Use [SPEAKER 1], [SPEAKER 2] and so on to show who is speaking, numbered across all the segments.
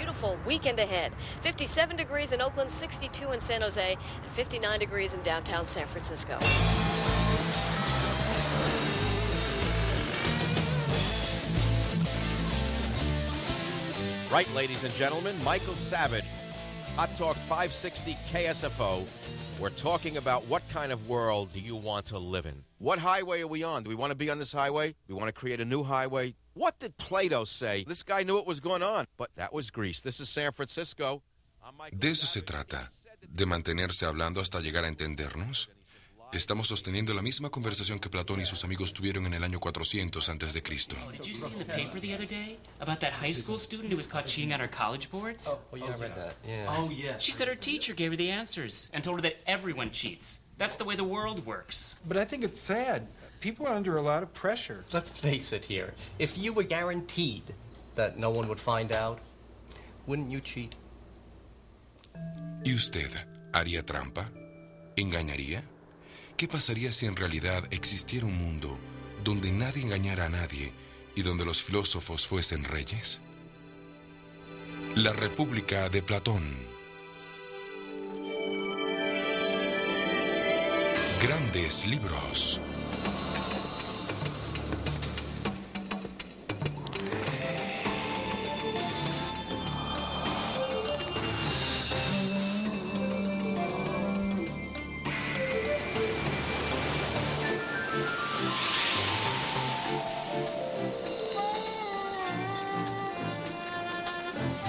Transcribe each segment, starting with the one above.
[SPEAKER 1] beautiful weekend ahead. 57 degrees in Oakland, 62 in San Jose, and 59 degrees in downtown San Francisco.
[SPEAKER 2] Right, ladies and gentlemen, Michael Savage, Hot Talk 560 KSFO. We're talking about what kind of world do you want to live in? What highway are we on? Do we want to be on this highway? Do we want to create a new highway? What did Plato say? This guy knew what was going on, but that was Greece. This is San Francisco.
[SPEAKER 3] De eso se trata, de mantenerse hablando hasta llegar a entendernos. Estamos sosteniendo la misma conversación que Platón y sus amigos tuvieron en el año 400 antes de Cristo.
[SPEAKER 4] Did you see in the paper the other day about that high school student who was caught cheating on her college boards?
[SPEAKER 5] Oh yeah, I read that. Yeah.
[SPEAKER 4] Oh, yeah. She said her teacher gave her the answers and told her that everyone cheats. That's the way the world works.
[SPEAKER 6] But I think it's sad. People are under a lot of pressure.
[SPEAKER 5] Let's face it here. If you were guaranteed that no one would find out, wouldn't you cheat?
[SPEAKER 3] ¿Y usted haría trampa? ¿Engañaría? ¿Qué pasaría si en realidad existiera un mundo donde nadie engañara a nadie y donde los filósofos fuesen reyes? La República de Platón. Grandes libros.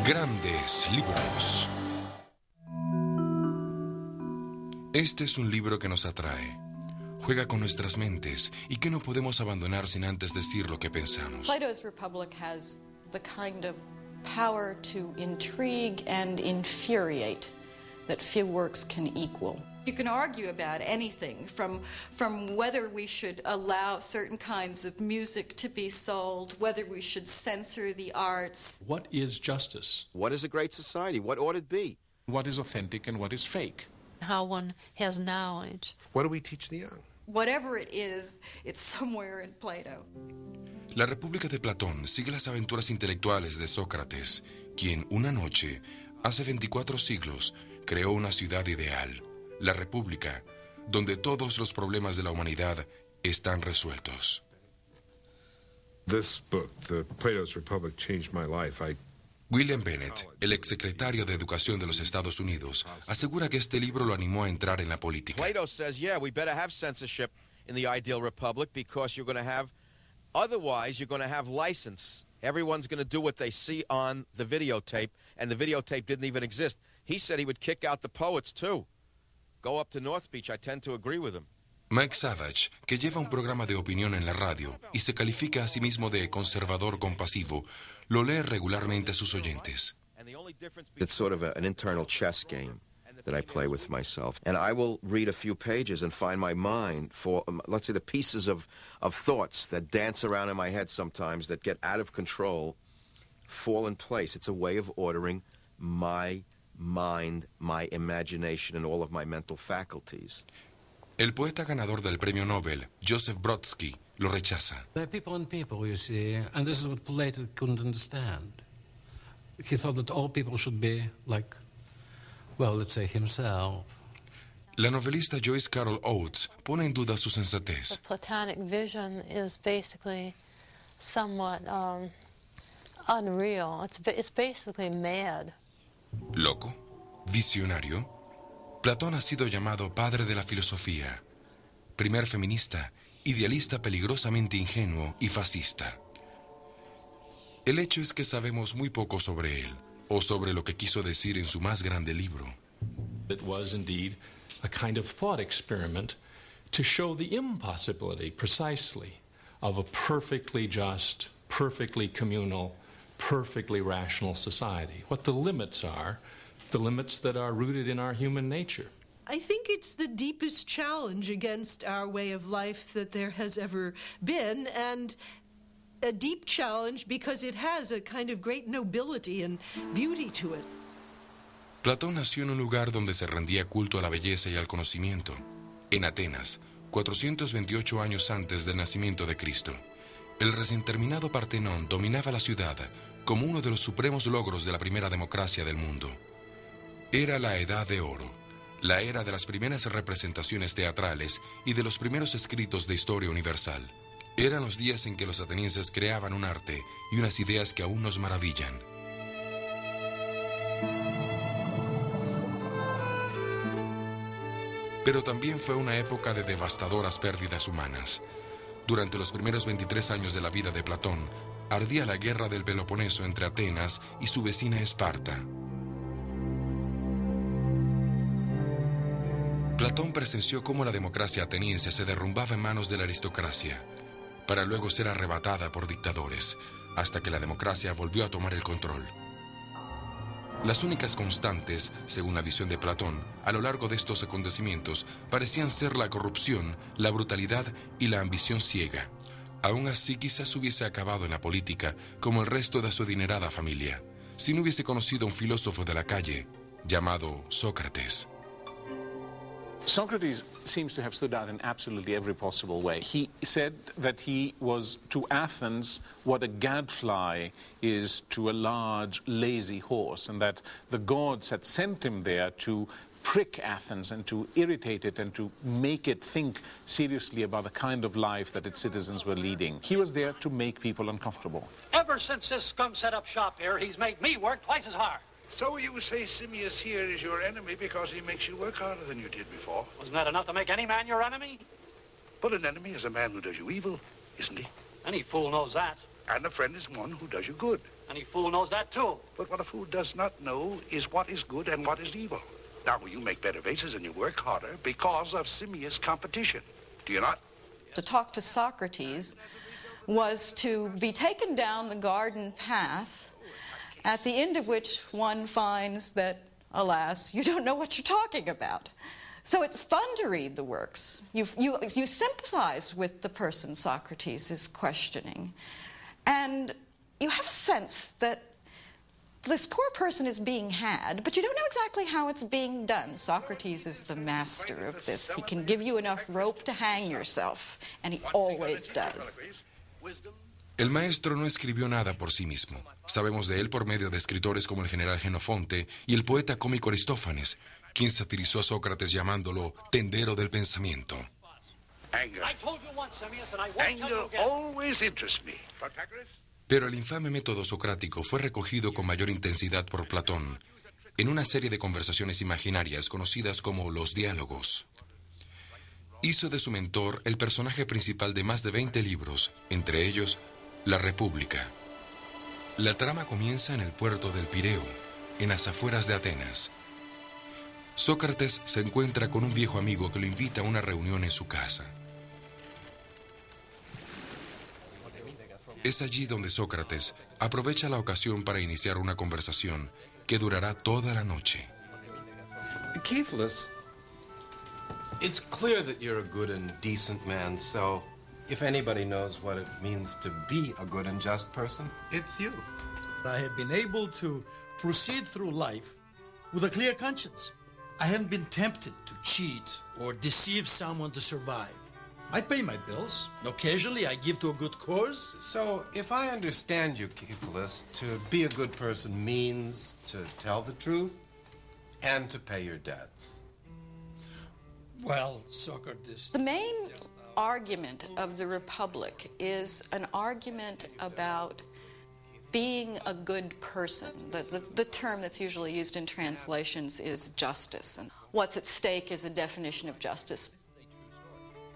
[SPEAKER 3] Grandes libros. Este es un libro que nos atrae, juega con nuestras mentes y que no podemos abandonar sin antes decir lo que pensamos.
[SPEAKER 7] Plato's Republic has the kind of power to intrigue and infuriate that few works can equal.
[SPEAKER 8] You can argue about anything, from whether we should allow certain kinds of music to be sold, whether we should censor the arts.
[SPEAKER 9] What is justice?
[SPEAKER 2] What is a great society? What ought it be?
[SPEAKER 9] What is authentic and what is fake?
[SPEAKER 10] How one has knowledge.
[SPEAKER 11] What do we teach the young?
[SPEAKER 8] Whatever it is, it's somewhere in Plato.
[SPEAKER 3] La República de Platón sigue las aventuras intelectuales de Sócrates, quien una noche, hace 24 siglos, creó una ciudad ideal. La República, donde todos los problemas de la humanidad están resueltos.
[SPEAKER 11] This book, the Plato's Republic, changed my life.
[SPEAKER 3] William Bennett, el exsecretario de Educación de los Estados Unidos, asegura que este libro lo animó a entrar en la política.
[SPEAKER 2] Plato says, yeah, we better have censorship in the ideal republic because you're going to have, otherwise you're going to have license. Everyone's going to do what they see on the videotape, and the videotape didn't even exist. He said he would kick out the poets too. Go up to North Beach, I tend to agree with him.
[SPEAKER 3] Mike Savage, que lleva un programa de opinión en la radio y se califica a sí mismo de conservador compasivo, lo lee regularmente a sus oyentes.
[SPEAKER 2] It's sort of an internal chess game that I play with myself. And I will read a few pages and find my mind for, let's say, the pieces of thoughts that dance around in my head sometimes that get out of control, fall in place. It's a way of ordering my mind, my imagination, and all of my mental faculties.
[SPEAKER 3] El poeta ganador del premio Nobel, Joseph Brodsky, lo rechaza.
[SPEAKER 12] There are people and people, you see, and this is what Plato couldn't understand. He thought that all people should be like, well, let's say himself.
[SPEAKER 3] La novelista Joyce Carol Oates pone en duda su sensatez.
[SPEAKER 10] The Platonic vision is basically somewhat unreal. It's basically mad.
[SPEAKER 3] ¿Loco? ¿Visionario? Platón ha sido llamado padre de la filosofía, primer feminista, idealista peligrosamente ingenuo y fascista. El hecho es que sabemos muy poco sobre él, o sobre lo que quiso decir en su más grande libro.
[SPEAKER 9] It was indeed a kind of thought experiment to show the impossibility, precisely, of a perfectly just, perfectly communal, perfectly rational society. What the limits are, the limits that are rooted in our human nature.
[SPEAKER 13] I think it's the deepest challenge against our way of life that there has ever been, and a deep challenge because it has a kind of great nobility and beauty to it.
[SPEAKER 3] Platón nació en un lugar donde se rendía culto a la belleza y al conocimiento, en Atenas, 428 años antes del nacimiento de Cristo. El recién terminado Partenón dominaba la ciudad, como uno de los supremos logros de la primera democracia del mundo. Era la Edad de Oro, la era de las primeras representaciones teatrales y de los primeros escritos de historia universal. Eran los días en que los atenienses creaban un arte y unas ideas que aún nos maravillan. Pero también fue una época de devastadoras pérdidas humanas. Durante los primeros 23 años de la vida de Platón, ardía la guerra del Peloponeso entre Atenas y su vecina Esparta. Platón presenció cómo la democracia ateniense se derrumbaba en manos de la aristocracia, para luego ser arrebatada por dictadores, hasta que la democracia volvió a tomar el control. Las únicas constantes, según la visión de Platón, a lo largo de estos acontecimientos, parecían ser la corrupción, la brutalidad y la ambición ciega. Aún así, quizás hubiese acabado en la política como el resto de su adinerada familia, si no hubiese conocido a un filósofo de la calle llamado Sócrates.
[SPEAKER 14] Socrates seems to have stood out in absolutely every possible way. He said that he was to Athens what a gadfly is to a large, lazy horse, and that the gods had sent him there to prick Athens and to irritate it and to make it think seriously about the kind of life that its citizens were leading. He was there to make people uncomfortable.
[SPEAKER 15] Ever since this scum set up shop here, he's made me work twice as hard.
[SPEAKER 16] So you say Simmias here is your enemy because he makes you work harder than you did before?
[SPEAKER 15] Wasn't that enough to make any man your enemy?
[SPEAKER 16] But an enemy is a man who does you evil, isn't he?
[SPEAKER 15] Any fool knows that.
[SPEAKER 16] And a friend is one who does you good.
[SPEAKER 15] Any fool knows that, too.
[SPEAKER 16] But what a fool does not know is what is good and what is evil. Now, you make better vases and you work harder because of Simmias' competition. Do you not?
[SPEAKER 7] To talk to Socrates was to be taken down the garden path, at the end of which one finds that, alas, you don't know what you're talking about. So it's fun to read the works. You sympathize with the person Socrates is questioning. And you have a sense that this poor person is being had, but you don't know exactly how it's being done. Socrates is the master of this. He can give you enough rope to hang yourself, and he always does.
[SPEAKER 3] El maestro no escribió nada por sí mismo. Sabemos de él por medio de escritores como el general Jenofonte y el poeta cómico Aristófanes, quien satirizó a Sócrates llamándolo tendero del pensamiento.
[SPEAKER 16] Anger always interests me.
[SPEAKER 3] Pero el infame método socrático fue recogido con mayor intensidad por Platón en una serie de conversaciones imaginarias conocidas como los diálogos. Hizo de su mentor el personaje principal de más de 20 libros, entre ellos La República. La trama comienza en el puerto del Pireo, en las afueras de Atenas. Sócrates se encuentra con un viejo amigo que lo invita a una reunión en su casa. Es allí donde Sócrates aprovecha la ocasión para iniciar una conversación que durará toda la noche.
[SPEAKER 17] Keefless, it's clear that you're a good and decent man, so if anybody knows what it means to be a good and just person, it's you.
[SPEAKER 18] I have been able to proceed through life with a clear conscience. I haven't been tempted to cheat or deceive someone to survive. I pay my bills. Occasionally, I give to a good cause.
[SPEAKER 17] So, if I understand you, Keefless, to be a good person means to tell the truth and to pay your debts.
[SPEAKER 18] Well, Socrates...
[SPEAKER 7] The main argument of the Republic is an argument about being a good person. The term that's usually used in translations is justice. And what's at stake is a definition of justice.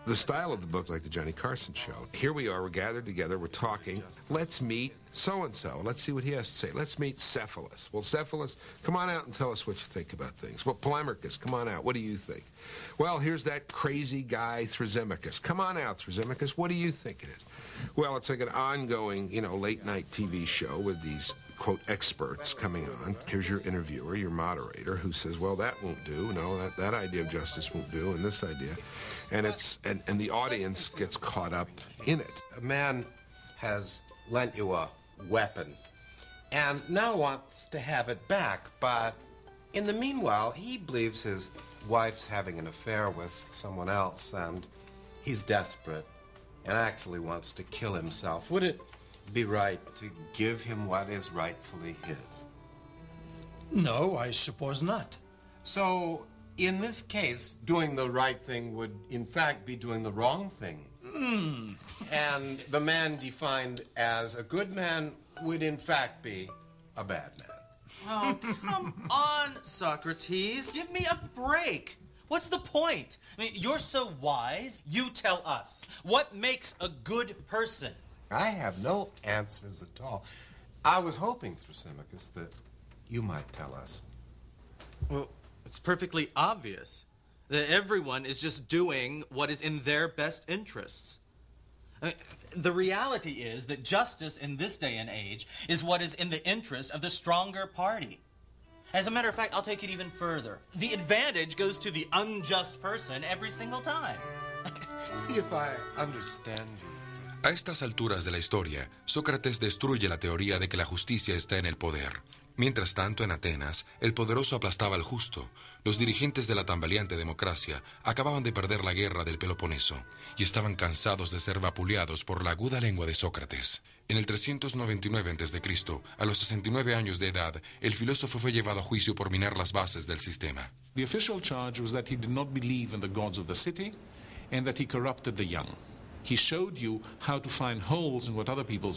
[SPEAKER 11] The style of the book, like the Johnny Carson show. Here we are, we're gathered together, we're talking. Let's meet so-and-so. Let's see what he has to say. Let's meet Cephalus. Well, Cephalus, come on out and tell us what you think about things. Well, Polemarchus, come on out. What do you think? Well, here's that crazy guy, Thrasymachus. Come on out, Thrasymachus. What do you think it is? Well, it's like an ongoing, late-night TV show with these, quote, experts coming on. Here's your interviewer, your moderator, who says, well, that won't do. No, that idea of justice won't do, and this idea. And and the audience gets caught up in it.
[SPEAKER 17] A man has lent you a weapon and now wants to have it back, but in the meanwhile, he believes his wife's having an affair with someone else, and he's desperate and actually wants to kill himself. Would it be right to give him what is rightfully his?
[SPEAKER 18] No, I suppose not.
[SPEAKER 17] So, in this case, doing the right thing would, in fact, be doing the wrong thing. And the man defined as a good man would, in fact, be a bad man.
[SPEAKER 19] Oh, come on, Socrates. Give me a break. What's the point? I mean, you're so wise, you tell us. What makes a good person?
[SPEAKER 17] I have no answers at all. I was hoping, Thrasymachus, that you might tell us.
[SPEAKER 19] Well, it's perfectly obvious that everyone is just doing what is in their best interests. I mean, the reality is that justice in this day and age is what is in the interest of the stronger party. As a matter of fact, I'll take it even further. The advantage goes to the unjust person every single time.
[SPEAKER 17] See if I understand you.
[SPEAKER 3] A estas alturas de la historia, Sócrates destruye la teoría de que la justicia está en el poder. Mientras tanto, en Atenas, el poderoso aplastaba al justo. Los dirigentes de la tambaleante democracia acababan de perder la guerra del Peloponeso y estaban cansados de ser vapuleados por la aguda lengua de Sócrates. En el 399 a.C., a los 69 años de edad, el filósofo fue llevado a juicio por minar las bases del sistema.
[SPEAKER 14] The official charge was that he did not believe in the gods of the city and that he corrupted the young. He showed you how to find holes in what other people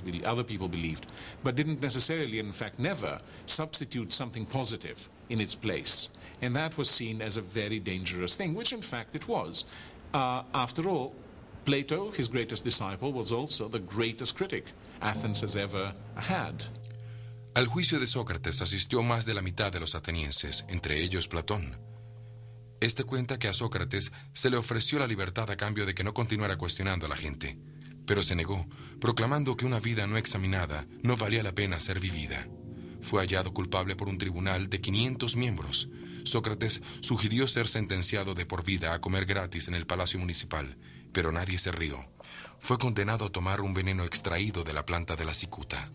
[SPEAKER 14] believed, but didn't necessarily, in fact never, substitute something positive in its place. And that was seen as a very dangerous thing, which in fact it was. After all, Plato, his greatest disciple, was also the greatest critic Athens has ever had.
[SPEAKER 3] Al juicio de Sócrates asistió más de la mitad de los atenienses, entre ellos Platón. Este cuenta que a Sócrates se le ofreció la libertad a cambio de que no continuara cuestionando a la gente, pero se negó, proclamando que una vida no examinada no valía la pena ser vivida. Fue hallado culpable por un tribunal de 500 miembros. Sócrates sugirió ser sentenciado de por vida a comer gratis en el palacio municipal, pero nadie se rió. Fue condenado a tomar un veneno extraído de la planta de la cicuta.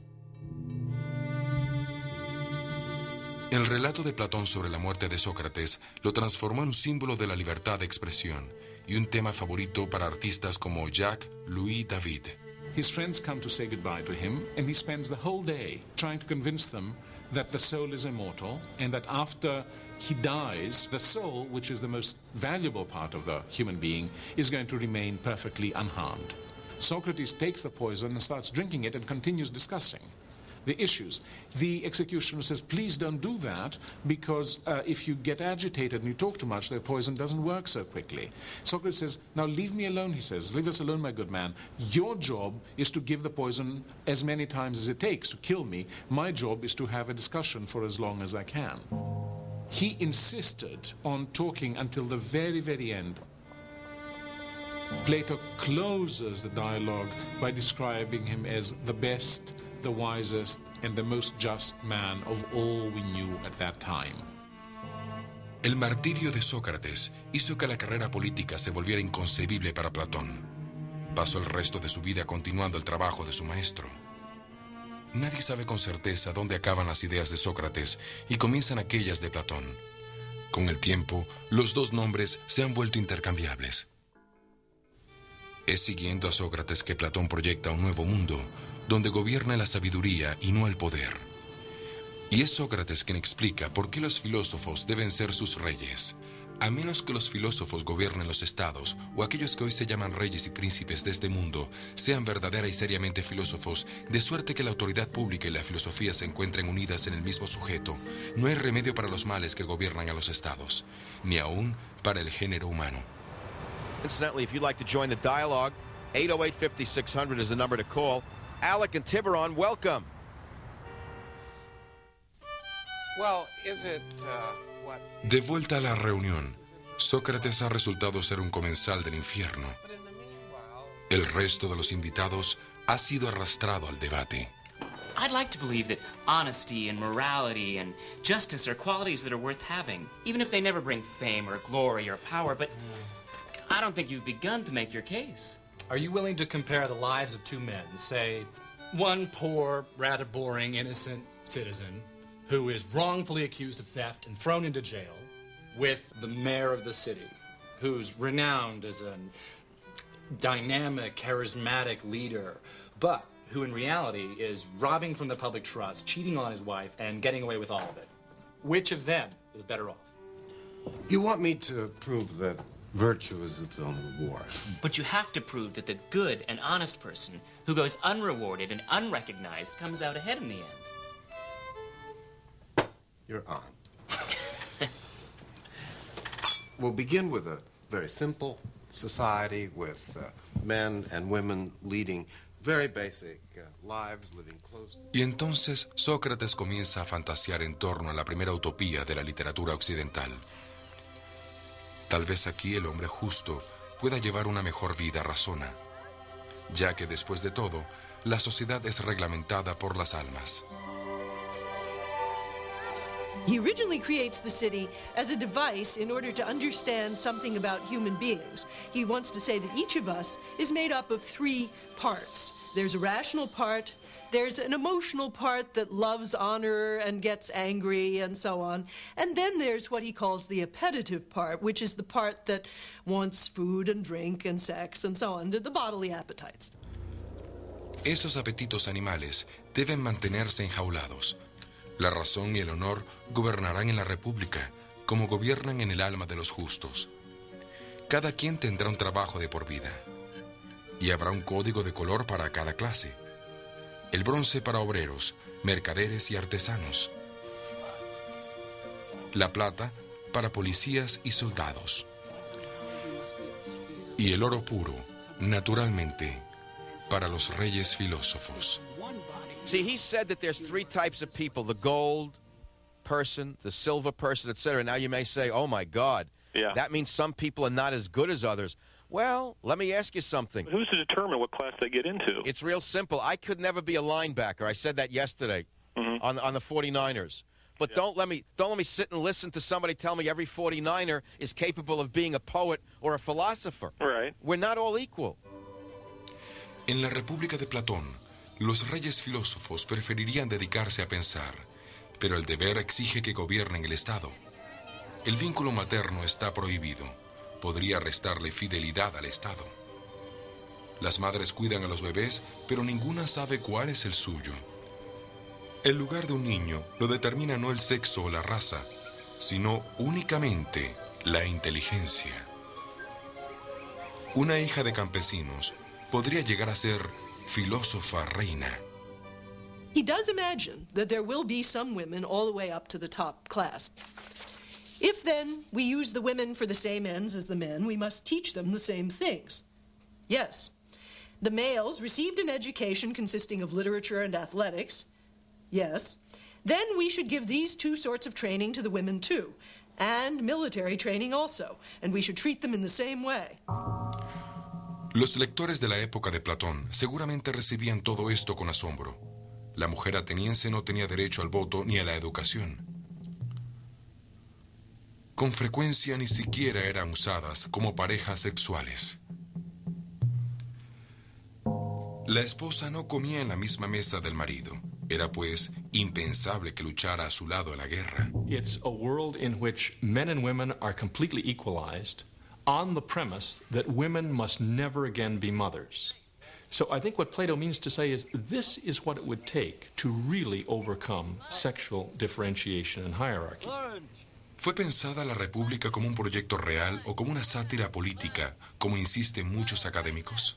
[SPEAKER 3] El relato de Platón sobre la muerte de Sócrates lo transformó en un símbolo de la libertad de expresión y un tema favorito para artistas como Jacques-Louis David.
[SPEAKER 14] His friends come to say goodbye to him, and he spends the whole day trying to convince them that the soul is immortal and that after he dies, the soul, which is the most valuable part of the human being, is going to remain perfectly unharmed. Socrates takes the poison and starts drinking it and continues discussing the issues. The executioner says, please don't do that, because if you get agitated and you talk too much, the poison doesn't work so quickly. Socrates says, now leave me alone, he says. Leave us alone, my good man. Your job is to give the poison as many times as it takes to kill me. My job is to have a discussion for as long as I can. He insisted on talking until the very, very end. Plato closes the dialogue by describing him as the best, the wisest, and the most just man of all we knew at that time.
[SPEAKER 3] El martirio de Sócrates hizo que la carrera política se volviera inconcebible para Platón. Pasó el resto de su vida continuando el trabajo de su maestro. Nadie sabe con certeza dónde acaban las ideas de Sócrates y comienzan aquellas de Platón. Con el tiempo, los dos nombres se han vuelto intercambiables. Es siguiendo a Sócrates que Platón proyecta un nuevo mundo, donde gobierna la sabiduría y no el poder. Y es Sócrates quien explica por qué los filósofos deben ser sus reyes. A menos que los filósofos gobiernen los estados, o aquellos que hoy se llaman reyes y príncipes de este mundo, sean verdadera y seriamente filósofos, de suerte que la autoridad pública y la filosofía se encuentren unidas en el mismo sujeto, no hay remedio para los males que gobiernan a los estados, ni aún para el género humano.
[SPEAKER 2] Incidentally, if you'd like to join the dialogue, 808-5600 is the number to call. Alec and Tiburon, welcome.
[SPEAKER 17] Well, is it, what...
[SPEAKER 3] De vuelta a la reunión, Sócrates ha resultado ser un comensal del infierno. El resto de los invitados ha sido arrastrado al debate.
[SPEAKER 4] I'd like to believe that honesty and morality and justice are qualities that are worth having, even if they never bring fame or glory or power, but I don't think you've begun to make your case.
[SPEAKER 20] Are you willing to compare the lives of two men, say, one poor, rather boring, innocent citizen who is wrongfully accused of theft and thrown into jail, with the mayor of the city, who's renowned as a dynamic, charismatic leader, but who in reality is robbing from the public trust, cheating on his wife, and getting away with all of it. Which of them is better off?
[SPEAKER 17] You want me to prove that virtue is its own reward?
[SPEAKER 4] But you have to prove that the good and honest person who goes unrewarded and unrecognized comes out ahead in the end.
[SPEAKER 17] You're on. We'll begin with a very simple society with men and women leading very basic lives, living close.
[SPEAKER 3] Y entonces Sócrates comienza a fantasear en torno a la primera utopía de la literatura occidental. Tal vez aquí el hombre justo pueda llevar una mejor vida, razona, ya que después de todo, la sociedad es reglamentada por las almas.
[SPEAKER 13] He originally creates the city as a device in order to understand something about human beings. He wants to say that each of us is made up of three parts. There's a rational part, there's an emotional part that loves honor and gets angry and so on, and then there's what he calls the appetitive part, which is the part that wants food and drink and sex and so on, the bodily appetites.
[SPEAKER 3] Esos apetitos animales deben mantenerse enjaulados. La razón y el honor gobernarán en la república, como gobiernan en el alma de los justos. Cada quien tendrá un trabajo de por vida, y habrá un código de color para cada clase. El bronce para obreros, mercaderes y artesanos. La plata para policías y soldados. Y el oro puro, naturalmente, para los reyes filósofos.
[SPEAKER 2] See, he said that there's three types of people, the gold person, the silver person, etc. Now you may say, oh, my God, that means some people are not as good as others. Well, let me ask you something.
[SPEAKER 21] Who's to determine what class they get into?
[SPEAKER 2] It's real simple. I could never be a linebacker. I said that yesterday on the 49ers. But don't let me sit and listen to somebody tell me every 49er is capable of being a poet or a philosopher.
[SPEAKER 21] Right.
[SPEAKER 2] We're not all equal.
[SPEAKER 3] En la República de Platón, los reyes filósofos preferirían dedicarse a pensar, pero el deber exige que gobiernen el Estado. El vínculo materno está prohibido. Podría restarle fidelidad al Estado. Las madres cuidan a los bebés, pero ninguna sabe cuál es el suyo. El lugar de un niño lo determina no el sexo o la raza, sino únicamente la inteligencia. Una hija de campesinos podría llegar a ser filósofa reina.
[SPEAKER 13] He does imagine that there will be some women all the way up to the top class. If then we use the women for the same ends as the men, we must teach them the same things. Yes, the males received an education consisting of literature and athletics. Yes, then we should give these two sorts of training to the women too, and military training also, and we should treat them in the same way.
[SPEAKER 3] Los lectores de la época de Platón seguramente recibían todo esto con asombro. La mujer ateniense no tenía derecho al voto ni a la educación. Con frecuencia ni siquiera eran usadas como parejas sexuales. La esposa no comía en la misma mesa del marido. Era pues impensable que luchara a su lado en la guerra.
[SPEAKER 9] It's a world in which men and women are completely equalized on the premise that women must never again be mothers. So I think what Plato means to say is this is what it would take to really overcome sexual differentiation and hierarchy.
[SPEAKER 3] ¿Fue pensada la República como un proyecto real o como una sátira política, como insisten muchos académicos?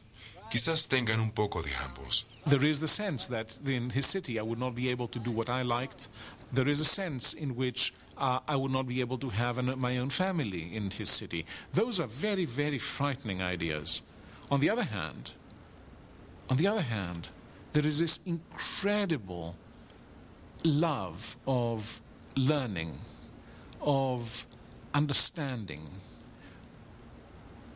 [SPEAKER 3] Quizás tengan un poco de ambos.
[SPEAKER 14] There is the sense that in his city I would not be able to do what I liked. There is a sense in which I would not be able to have my own family in his city. Those are very, very frightening ideas. On the other hand, there is this incredible love of learning, of understanding,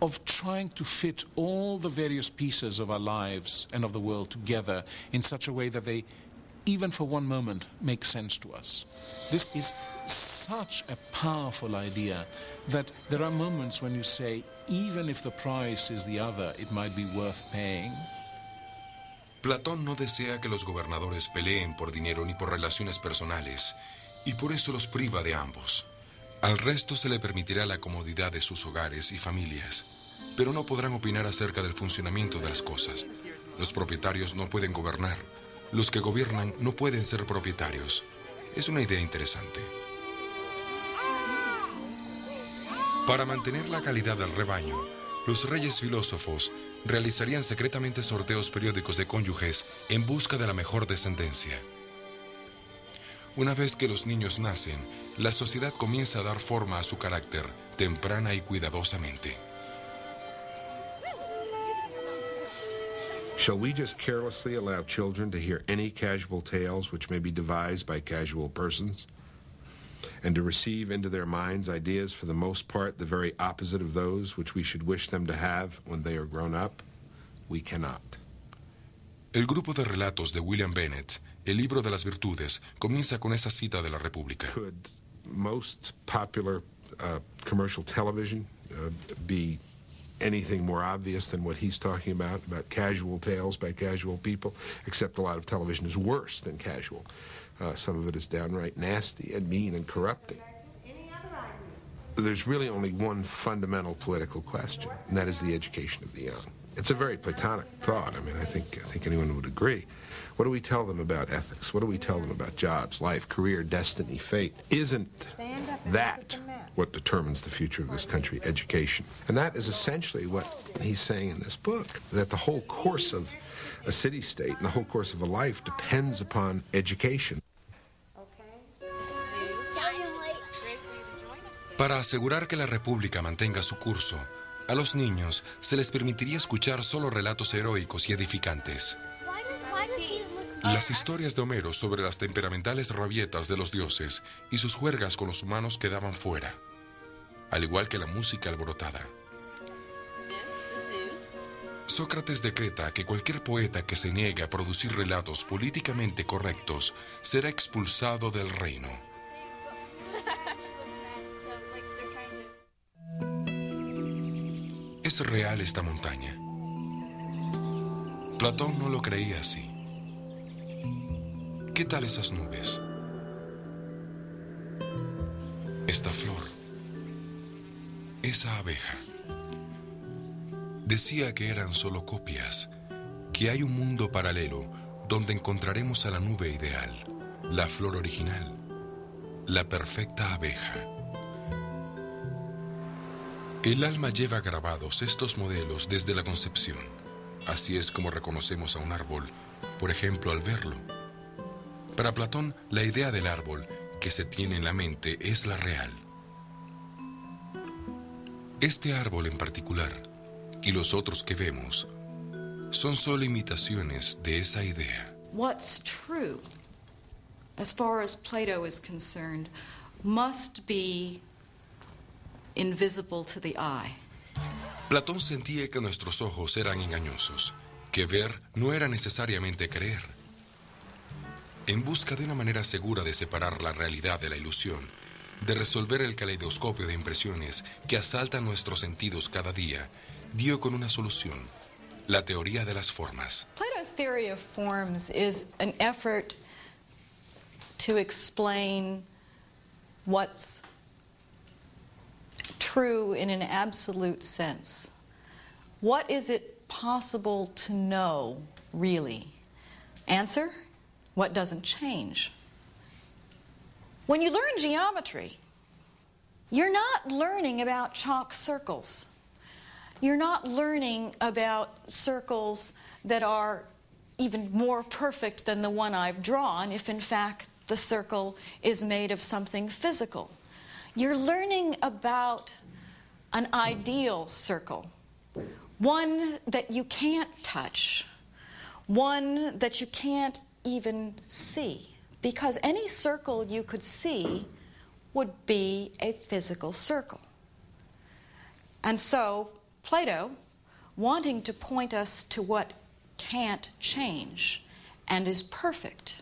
[SPEAKER 14] of trying to fit all the various pieces of our lives and of the world together in such a way that they, even for one moment, make sense to us. This is such a powerful idea that there are moments when you say, even if the price is the other, it might be worth paying.
[SPEAKER 3] Platón no desea que los gobernadores peleen por dinero ni por relaciones personales, y por eso los priva de ambos. Al resto se le permitirá la comodidad de sus hogares y familias, pero no podrán opinar acerca del funcionamiento de las cosas. Los propietarios no pueden gobernar. Los que gobiernan no pueden ser propietarios. Es una idea interesante. Para mantener la calidad del rebaño, los reyes filósofos realizarían secretamente sorteos periódicos de cónyuges en busca de la mejor descendencia. Una vez que los niños nacen, la sociedad comienza a dar forma a su carácter, temprana y cuidadosamente.
[SPEAKER 11] Shall we just carelessly allow children to hear any casual tales which may be devised by casual persons, and to receive into their minds ideas for the most part the very opposite of those which we should wish them to have when they are grown up? We cannot.
[SPEAKER 3] El grupo de relatos de William Bennett, El libro de las virtudes, comienza con esa cita de la República.
[SPEAKER 11] Could most popular commercial television be anything more obvious than what he's talking about casual tales by casual people? Except a lot of television is worse than casual. Some of it is downright nasty and mean and corrupting. There's really only one fundamental political question, and that is the education of the young. It's a very Platonic thought. I mean, I think anyone would agree. What do we tell them about ethics? What do we tell them about jobs, life, career, destiny, fate? Isn't that what determines the future of this country, education? And that is essentially what he's saying in this book, that the whole course of a city-state and the whole course of a life depends upon education.
[SPEAKER 3] Para asegurar que la República mantenga su curso, a los niños se les permitiría escuchar solo relatos heroicos y edificantes. Las historias de Homero sobre las temperamentales rabietas de los dioses y sus juergas con los humanos quedaban fuera, al igual que la música alborotada. Sócrates decreta que cualquier poeta que se niegue a producir relatos políticamente correctos será expulsado del reino. ¿Es real esta montaña? Platón no lo creía así. ¿Qué tal esas nubes? Esta flor. Esa abeja. Decía que eran solo copias, que hay un mundo paralelo donde encontraremos a la nube ideal, la flor original, la perfecta abeja. El alma lleva grabados estos modelos desde la concepción. Así es como reconocemos a un árbol, por ejemplo, al verlo. Para Platón, la idea del árbol que se tiene en la mente es la real. Este árbol en particular, y los otros que vemos, son solo imitaciones de esa idea.
[SPEAKER 8] What's true, as far as Plato is concerned, must be invisible to the eye.
[SPEAKER 3] Platón sentía que nuestros ojos eran engañosos, que ver no era necesariamente creer. En busca de una manera segura de separar la realidad de la ilusión, de resolver el caleidoscopio de impresiones que asaltan nuestros sentidos cada día, dio con una solución: la teoría de las formas.
[SPEAKER 7] Plato's theory of forms is an effort to explain what's true in an absolute sense. What is it possible to know, really? Answer: what doesn't change. When you learn geometry, you're not learning about chalk circles. You're not learning about circles that are even more perfect than the one I've drawn if in fact the circle is made of something physical. You're learning about an ideal circle, one that you can't touch, one that you can't even see, because any circle you could see would be a physical circle. And so Plato, wanting to point us to what can't change and is perfect,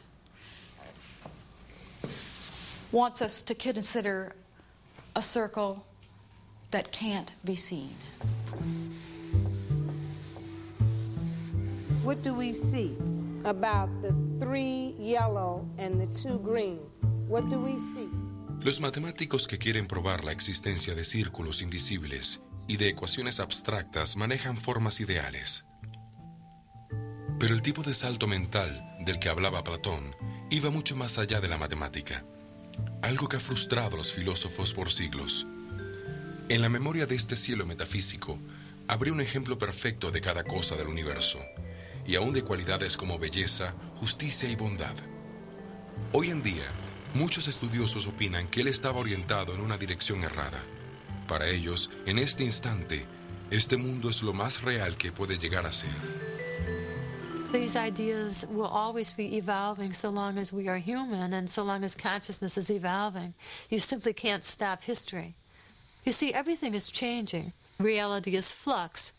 [SPEAKER 7] wants us to consider a circle that can't be seen.
[SPEAKER 1] What do we see about the 3 yellow and the 2 green? What do we see?
[SPEAKER 3] Los matemáticos que quieren probar la existencia de círculos invisibles y de ecuaciones abstractas manejan formas ideales. Pero el tipo de salto mental del que hablaba Platón iba mucho más allá de la matemática, algo que ha frustrado a los filósofos por siglos. En la memoria de este cielo metafísico habría un ejemplo perfecto de cada cosa del universo, y aún de cualidades como belleza, justicia y bondad. Hoy en día, muchos estudiosos opinan que él estaba orientado en una dirección errada. Para ellos, en este instante, este mundo es lo más real que puede llegar a ser.
[SPEAKER 10] These ideas will always be evolving so long as we are human and so long as consciousness is evolving. You simply can't stop history. You see, everything is changing. Reality is flux.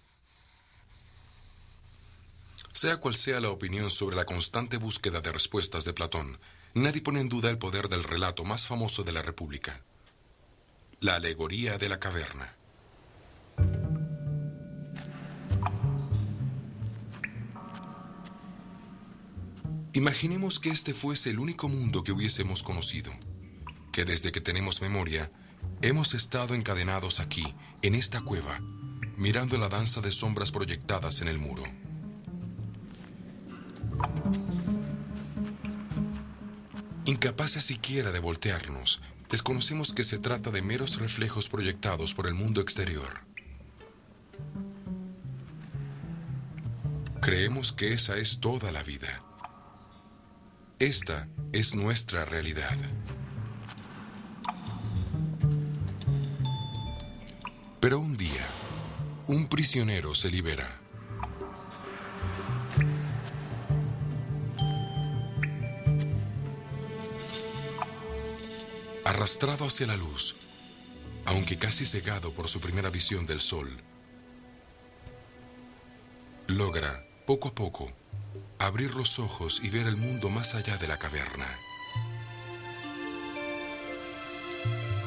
[SPEAKER 3] Sea cual sea la opinión sobre la constante búsqueda de respuestas de Platón, nadie pone en duda el poder del relato más famoso de la República, la alegoría de la caverna. Imaginemos que este fuese el único mundo que hubiésemos conocido, que desde que tenemos memoria, hemos estado encadenados aquí, en esta cueva, mirando la danza de sombras proyectadas en el muro. Incapaces siquiera de voltearnos, desconocemos que se trata de meros reflejos proyectados por el mundo exterior. Creemos que esa es toda la vida. Esta es nuestra realidad. Pero un día, un prisionero se libera. Arrastrado hacia la luz, aunque casi cegado por su primera visión del sol, logra, poco a poco, abrir los ojos y ver el mundo más allá de la caverna.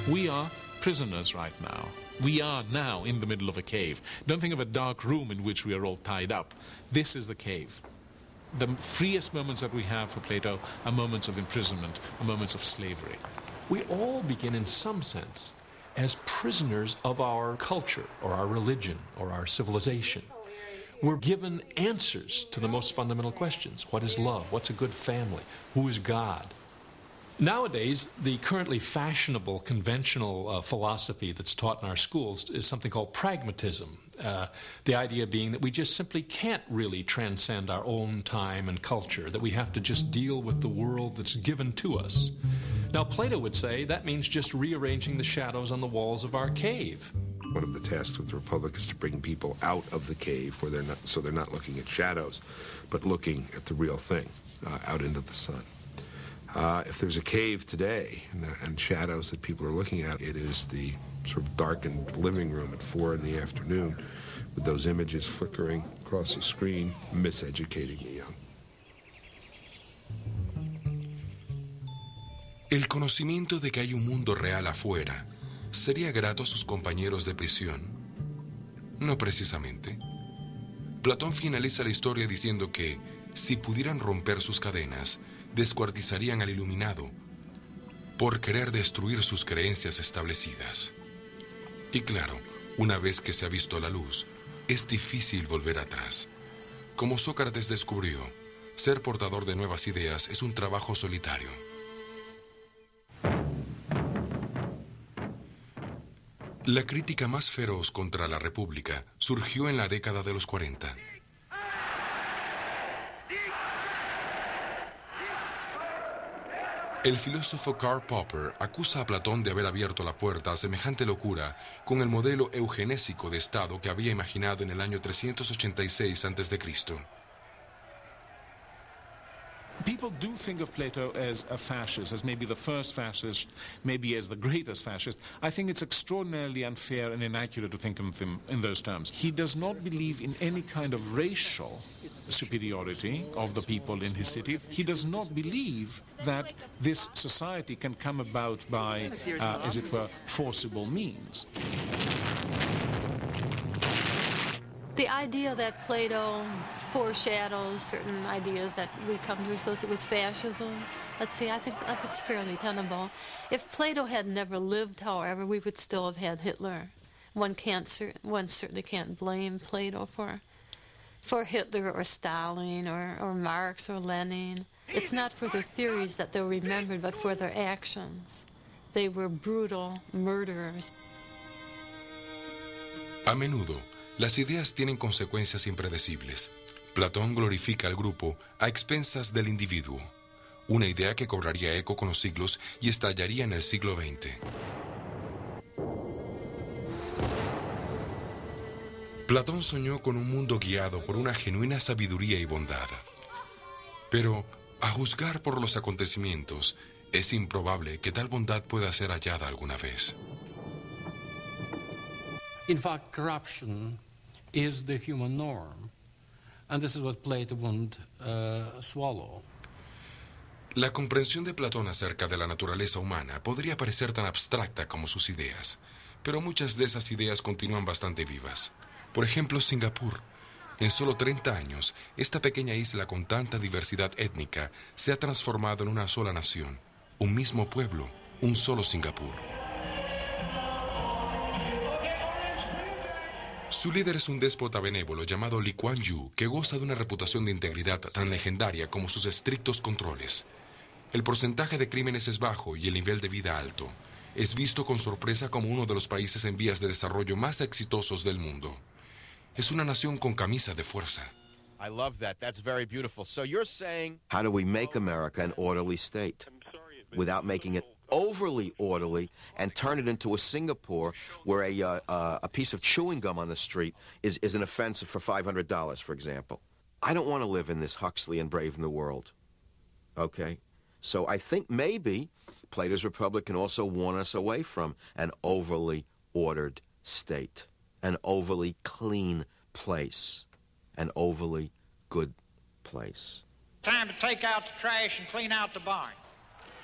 [SPEAKER 14] We are prisoners right now. We are now in the middle of a cave. Don't think of a dark room in which we are all tied up. This is the cave. The freest moments that we have for Plato are moments of imprisonment, are moments of slavery.
[SPEAKER 9] We all begin, in some sense, as prisoners of our culture, or our religion, or our civilization. We're given answers to the most fundamental questions. What is love? What's a good family? Who is God? Nowadays, the currently fashionable, conventional philosophy that's taught in our schools is something called pragmatism. The idea being that we just simply can't really transcend our own time and culture, that we have to just deal with the world that's given to us. Now, Plato would say that means just rearranging the shadows on the walls of our cave.
[SPEAKER 11] One of the tasks of the Republic is to bring people out of the cave where they're not looking at shadows, but looking at the real thing, out into the sun. If there's a cave today and shadows that people are looking at, it is the sort of darkened living room at 4 in the afternoon with those images flickering across the screen, miseducating the young.
[SPEAKER 3] El conocimiento de que hay un mundo real afuera ¿sería grato a sus compañeros de prisión? No precisamente. Platón finaliza la historia diciendo que, si pudieran romper sus cadenas, descuartizarían al iluminado por querer destruir sus creencias establecidas. Y claro, una vez que se ha visto la luz, es difícil volver atrás. Como Sócrates descubrió, ser portador de nuevas ideas es un trabajo solitario. La crítica más feroz contra la República surgió en la década de los 40. El filósofo Karl Popper acusa a Platón de haber abierto la puerta a semejante locura con el modelo eugenésico de Estado que había imaginado en el año 386 a.C.
[SPEAKER 14] People do think of Plato as a fascist, as maybe the first fascist, maybe as the greatest fascist. I think it's extraordinarily unfair and inaccurate to think of him in those terms. He does not believe in any kind of racial superiority of the people in his city. He does not believe that this society can come about by, as it were, forcible means.
[SPEAKER 10] The idea that Plato foreshadows certain ideas that we come to associate with fascism, let's see, I think that's fairly tenable. If Plato had never lived, however, we would still have had Hitler. One certainly can't blame Plato for for Hitler or Stalin or Marx or Lenin. It's not for their theories that they're remembered, but for their actions. They were brutal murderers.
[SPEAKER 3] A menudo, las ideas tienen consecuencias impredecibles. Platón glorifica al grupo a expensas del individuo, una idea que cobraría eco con los siglos y estallaría en el siglo XX. Platón soñó con un mundo guiado por una genuina sabiduría y bondad. Pero, a juzgar por los acontecimientos, es improbable que tal bondad pueda ser hallada alguna vez.
[SPEAKER 12] In fact, corruption is the human norm. And this is what Plato won't swallow.
[SPEAKER 3] La comprensión de Platón acerca de la naturaleza humana podría parecer tan abstracta como sus ideas, pero muchas de esas ideas continúan bastante vivas. Por ejemplo, Singapur. En solo 30 años, esta pequeña isla con tanta diversidad étnica se ha transformado en una sola nación, un mismo pueblo, un solo Singapur. Su líder es un déspota benévolo llamado Lee Kuan Yew, que goza de una reputación de integridad tan legendaria como sus estrictos controles. El porcentaje de crímenes es bajo y el nivel de vida alto. Es visto con sorpresa como uno de los países en vías de desarrollo más exitosos del mundo. Es una nación con camisa de fuerza.
[SPEAKER 2] I love that. That's very beautiful. So you're saying, how do we make America an orderly state without making it overly orderly and turn it into a Singapore where a piece of chewing gum on the street is an offense for $500, for example? I don't want to live in this Huxley and Brave New World. Okay? So I think maybe Plato's Republic can also warn us away from an overly ordered state, an overly clean place, an overly good place.
[SPEAKER 6] Time to take out the trash and clean out the barn.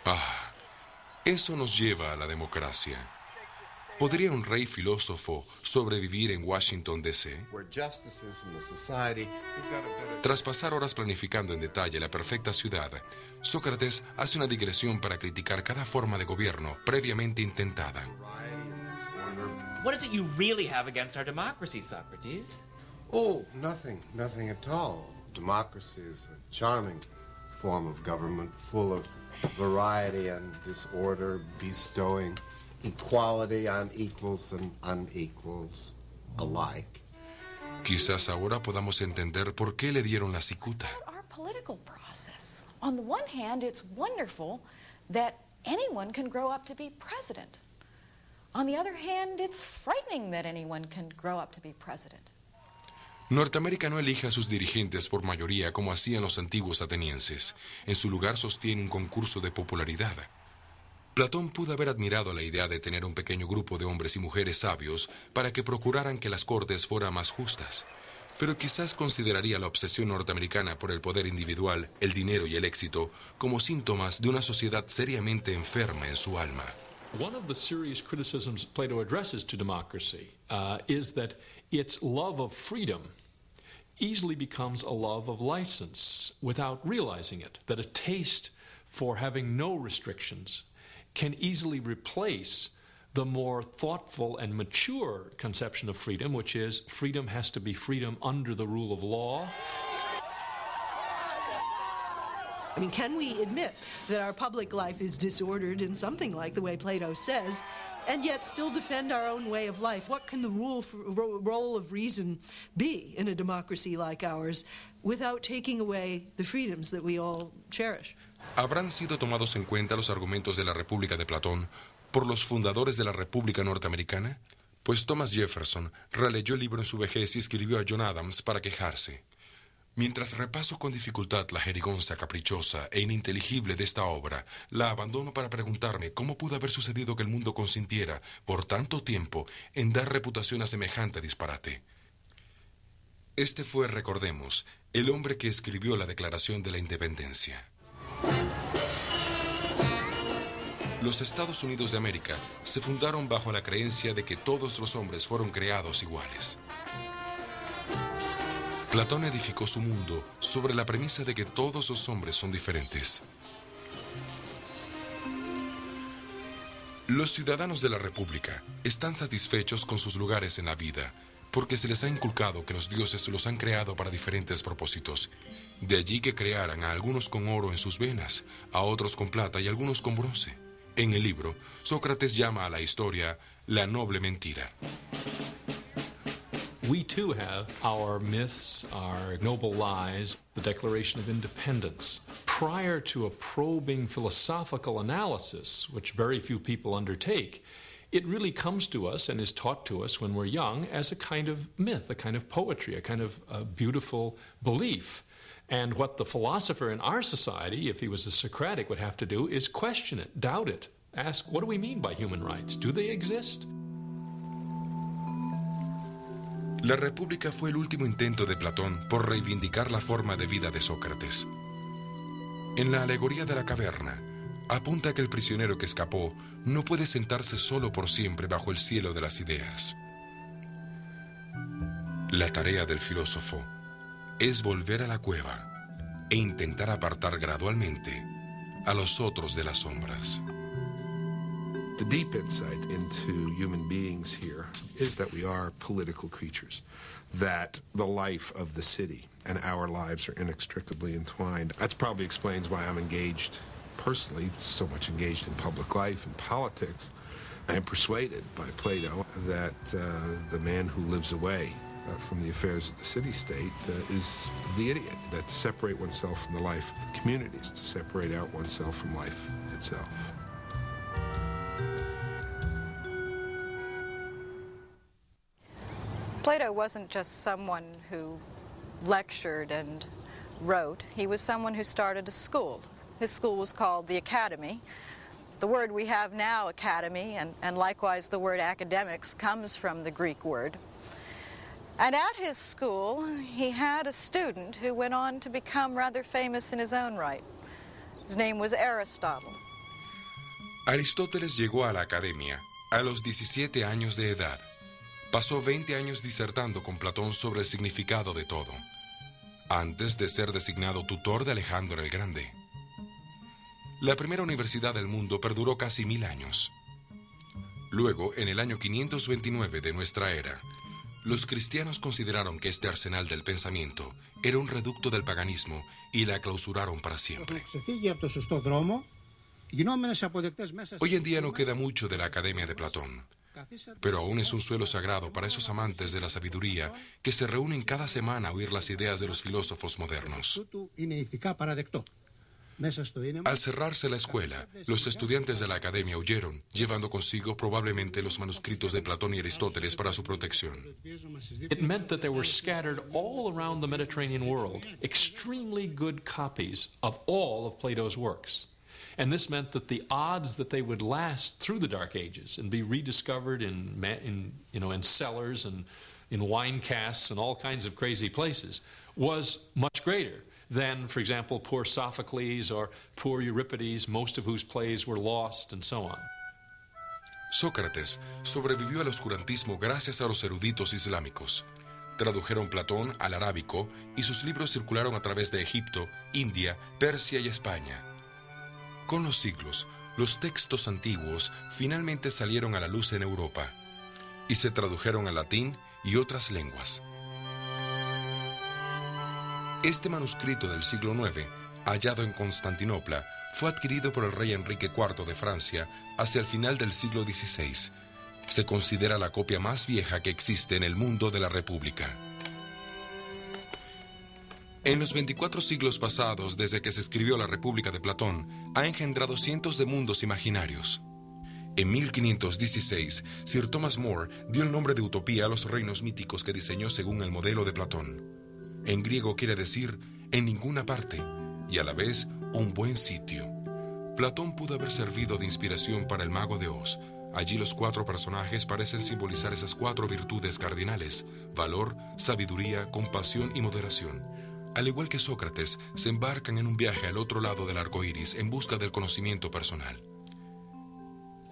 [SPEAKER 3] Ah, eso nos lleva a la democracia. ¿Podría un rey filósofo sobrevivir en Washington, D.C.? Tras pasar horas planificando en detalle la perfecta ciudad, Sócrates hace una digresión para criticar cada forma de gobierno previamente intentada.
[SPEAKER 4] What is it you really have against our democracy, Socrates?
[SPEAKER 17] Oh, nothing at all. Democracy is a charming form of government, full of variety and disorder, bestowing equality on equals and unequals alike.
[SPEAKER 3] Quizás ahora podamos entender por qué le dieron la cicuta.
[SPEAKER 8] Our political process. On the one hand, it's wonderful that anyone can grow up to be president. On the other hand, it's frightening that anyone can grow up to be president.
[SPEAKER 3] Norteamérica no elige a sus dirigentes por mayoría como hacían los antiguos atenienses. En su lugar sostiene un concurso de popularidad. Platón pudo haber admirado la idea de tener un pequeño grupo de hombres y mujeres sabios para que procuraran que las cortes fueran más justas. Pero quizás consideraría la obsesión norteamericana por el poder individual, el dinero y el éxito como síntomas de una sociedad seriamente enferma en su alma.
[SPEAKER 9] One of the serious criticisms Plato addresses to democracy is that its love of freedom easily becomes a love of license without realizing it, that a taste for having no restrictions can easily replace the more thoughtful and mature conception of freedom, which is freedom has to be freedom under the rule of law.
[SPEAKER 13] I mean, can we admit that our public life is disordered in something like the way Plato says, and yet still defend our own way of life? What can the role of reason be in a democracy like ours without taking away the freedoms that we all cherish?
[SPEAKER 3] ¿Habrán sido tomados en cuenta los argumentos de la República de Platón por los fundadores de la República Norteamericana? Pues Thomas Jefferson releyó el libro en su vejez y escribió a John Adams para quejarse. Mientras repaso con dificultad la jerigonza caprichosa e ininteligible de esta obra, la abandono para preguntarme cómo pudo haber sucedido que el mundo consintiera por tanto tiempo en dar reputación a semejante disparate. Este fue, recordemos, el hombre que escribió la Declaración de la Independencia. Los Estados Unidos de América se fundaron bajo la creencia de que todos los hombres fueron creados iguales. Platón edificó su mundo sobre la premisa de que todos los hombres son diferentes. Los ciudadanos de la República están satisfechos con sus lugares en la vida, porque se les ha inculcado que los dioses los han creado para diferentes propósitos. De allí que crearan a algunos con oro en sus venas, a otros con plata y a algunos con bronce. En el libro, Sócrates llama a la historia la noble mentira.
[SPEAKER 9] We too have our myths, our noble lies, the Declaration of Independence. Prior to a probing philosophical analysis, which very few people undertake, it really comes to us and is taught to us when we're young as a kind of myth, a kind of poetry, a kind of beautiful belief. And what the philosopher in our society, if he was a Socratic, would have to do is question it, doubt it, ask, what do we mean by human rights? Do they exist?
[SPEAKER 3] La República fue el último intento de Platón por reivindicar la forma de vida de Sócrates. En la alegoría de la caverna, apunta que el prisionero que escapó no puede sentarse solo por siempre bajo el cielo de las ideas. La tarea del filósofo es volver a la cueva e intentar apartar gradualmente a los otros de las sombras.
[SPEAKER 11] The deep insight into human beings here is that we are political creatures, that the life of the city and our lives are inextricably entwined. That probably explains why I'm engaged, personally, so much engaged in public life and politics. I am persuaded by Plato that the man who lives away from the affairs of the city-state is the idiot, that to separate oneself from the life of the community is to separate out oneself from life itself.
[SPEAKER 7] Plato wasn't just someone who lectured and wrote. He was someone who started a school. His school was called the Academy. The word we have now, academy, and likewise the word academics, comes from the Greek word. And at his school, he had a student who went on to become rather famous in his own right. His name was Aristotle.
[SPEAKER 3] Aristóteles llegó a la academia a los 17 años de edad. Pasó 20 años disertando con Platón sobre el significado de todo, antes de ser designado tutor de Alejandro el Grande. La primera universidad del mundo perduró casi 1000 años. Luego, en el año 529 de nuestra era, los cristianos consideraron que este arsenal del pensamiento era un reducto del paganismo y la clausuraron para siempre. Hoy en día no queda mucho de la Academia de Platón, pero aún es un suelo sagrado para esos amantes de la sabiduría que se reúnen cada semana a oír las ideas de los filósofos modernos. Al cerrarse la escuela, los estudiantes de la academia huyeron, llevando consigo probablemente los manuscritos de Platón y Aristóteles para su protección.
[SPEAKER 9] It meant that there were scattered all around the Mediterranean world extremely good copies of all of Plato's works. And this meant that the odds that they would last through the Dark Ages and be rediscovered in cellars and in wine casks and all kinds of crazy places was much greater than, for example, poor Sophocles or poor Euripides, most of whose plays were lost, and so on.
[SPEAKER 3] Sócrates sobrevivió al oscurantismo gracias a los eruditos islámicos. Tradujeron Platón al arábico y sus libros circularon a través de Egipto, India, Persia y España. Con los siglos, los textos antiguos finalmente salieron a la luz en Europa y se tradujeron al latín y otras lenguas. Este manuscrito del siglo IX, hallado en Constantinopla, fue adquirido por el rey Enrique IV de Francia hacia el final del siglo XVI. Se considera la copia más vieja que existe en el mundo de la República. En los 24 siglos pasados, desde que se escribió la República de Platón, ha engendrado cientos de mundos imaginarios. En 1516, Sir Thomas More dio el nombre de utopía a los reinos míticos que diseñó según el modelo de Platón. En griego quiere decir en ninguna parte y a la vez un buen sitio. Platón pudo haber servido de inspiración para el Mago de Oz. Allí los 4 personajes parecen simbolizar esas 4 virtudes cardinales: valor, sabiduría, compasión y moderación. Al igual que Sócrates, se embarcan en un viaje al otro lado del arco iris en busca del conocimiento personal.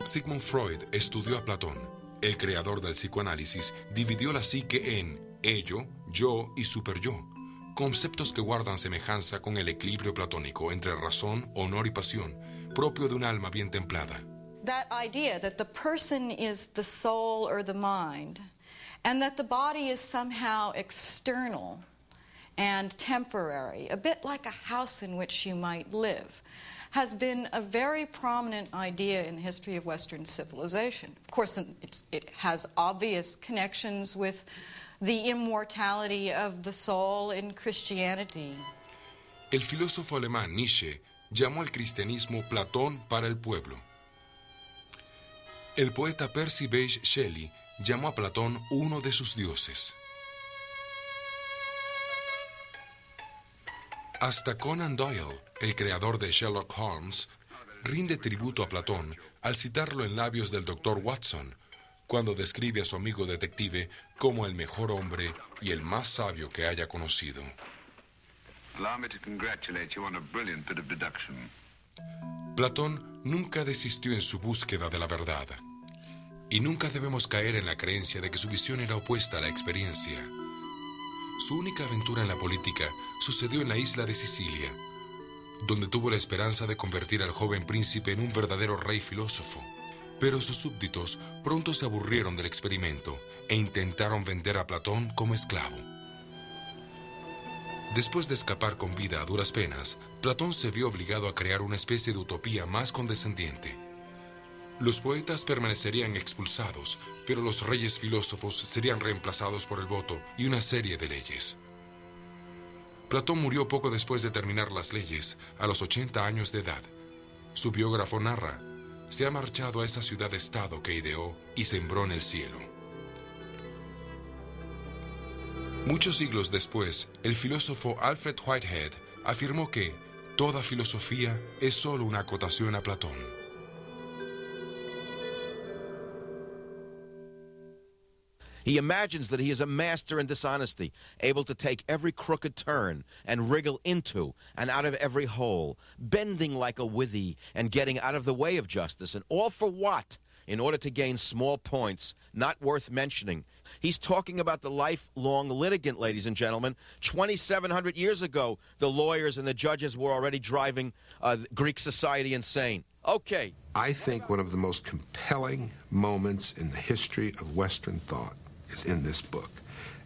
[SPEAKER 3] Sigmund Freud estudió a Platón. El creador del psicoanálisis dividió la psique en ello, yo y superyo, conceptos que guardan semejanza con el equilibrio platónico entre razón, honor y pasión, propio de un alma bien templada.
[SPEAKER 7] That idea that the person is the soul or the mind, and that the body is somehow external and temporary, a bit like a house in which you might live, has been a very prominent idea in the history of Western civilization. Of course, it has obvious connections with the immortality of the soul in Christianity.
[SPEAKER 3] El filósofo alemán Nietzsche llamó al cristianismo Platón para el pueblo. El poeta Percy Bysshe Shelley llamó a Platón uno de sus dioses. Hasta Conan Doyle, el creador de Sherlock Holmes, rinde tributo a Platón al citarlo en labios del Dr. Watson, cuando describe a su amigo detective como el mejor hombre y el más sabio que haya conocido.
[SPEAKER 5] Allow me to congratulate you on a brilliant bit of deduction.
[SPEAKER 3] Platón nunca desistió en su búsqueda de la verdad, y nunca debemos caer en la creencia de que su visión era opuesta a la experiencia. Su única aventura en la política sucedió en la isla de Sicilia, donde tuvo la esperanza de convertir al joven príncipe en un verdadero rey filósofo. Pero sus súbditos pronto se aburrieron del experimento e intentaron vender a Platón como esclavo. Después de escapar con vida a duras penas, Platón se vio obligado a crear una especie de utopía más condescendiente. Los poetas permanecerían expulsados, pero los reyes filósofos serían reemplazados por el voto y una serie de leyes. Platón murió poco después de terminar las leyes, a los 80 años de edad. Su biógrafo narra: se ha marchado a esa ciudad-estado que ideó y sembró en el cielo. Muchos siglos después, el filósofo Alfred Whitehead afirmó que toda filosofía es solo una acotación a Platón.
[SPEAKER 2] He imagines that he is a master in dishonesty, able to take every crooked turn and wriggle into and out of every hole, bending like a withy and getting out of the way of justice, and all for what? In order to gain small points, not worth mentioning. He's talking about the lifelong litigant, ladies and gentlemen. 2,700 years ago, the lawyers and the judges were already driving Greek society insane. Okay.
[SPEAKER 11] I think one of the most compelling moments in the history of Western thought is in this book.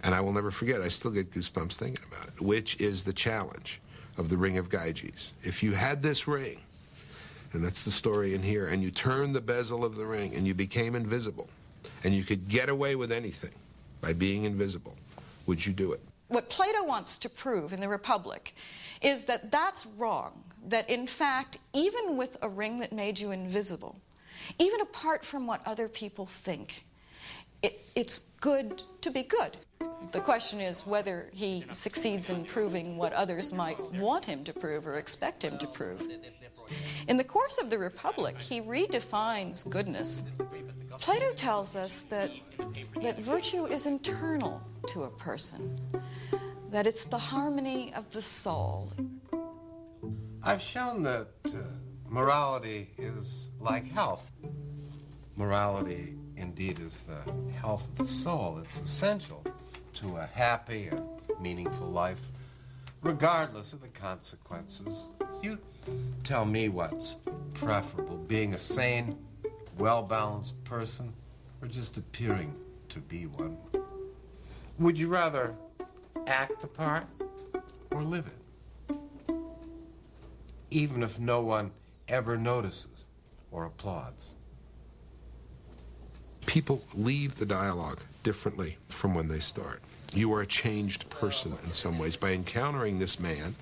[SPEAKER 11] And I will never forget, I still get goosebumps thinking about it, which is the challenge of the Ring of Gyges. If you had this ring, and that's the story in here, and you turned the bezel of the ring and you became invisible, and you could get away with anything by being invisible, would you do it?
[SPEAKER 7] What Plato wants to prove in the Republic is that that's wrong, that in fact, even with a ring that made you invisible, even apart from what other people think, it's good to be good. The question is whether he succeeds in proving what others might want him to prove or expect him to prove. In the course of the Republic, he redefines goodness. Plato tells us that virtue is internal to a person, that it's the harmony of the soul.
[SPEAKER 17] I've shown that morality is like health. Morality, indeed, is the health of the soul. It's essential to a happy and meaningful life, regardless of the consequences. You tell me what's preferable, being a sane, well-balanced person, or just appearing to be one. Would you rather act the part or live it? Even if no one ever notices or applauds.
[SPEAKER 11] People leave the dialogue differently from when they start. You are a changed person in some ways by encountering this man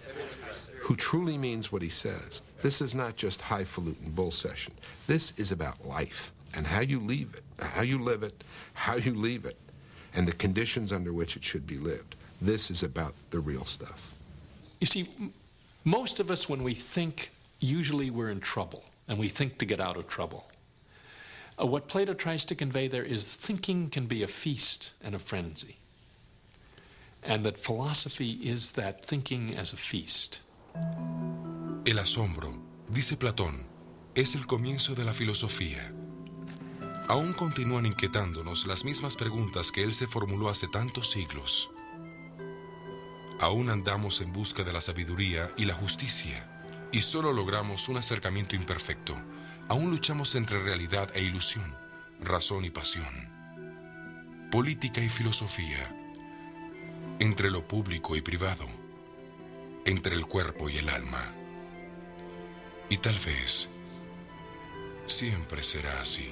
[SPEAKER 11] who truly means what he says. This is not just highfalutin bull session. This is about life and how you leave it, how you live it, how you leave it, and the conditions under which it should be lived. This is about the real stuff.
[SPEAKER 9] You see, most of us, when we think, usually we're in trouble, and we think to get out of trouble. What Plato tries to convey there is thinking can be a feast and a frenzy, and that philosophy is that thinking as a feast.
[SPEAKER 3] El asombro, dice Platón, es el comienzo de la filosofía. Aún continúan inquietándonos las mismas preguntas que él se formuló hace tantos siglos. Aún andamos en busca de la sabiduría y la justicia, y solo logramos un acercamiento imperfecto. Aún luchamos entre realidad e ilusión, razón y pasión. política y filosofía, entre lo público y privado, entre el cuerpo y el alma. Y tal vez siempre será así.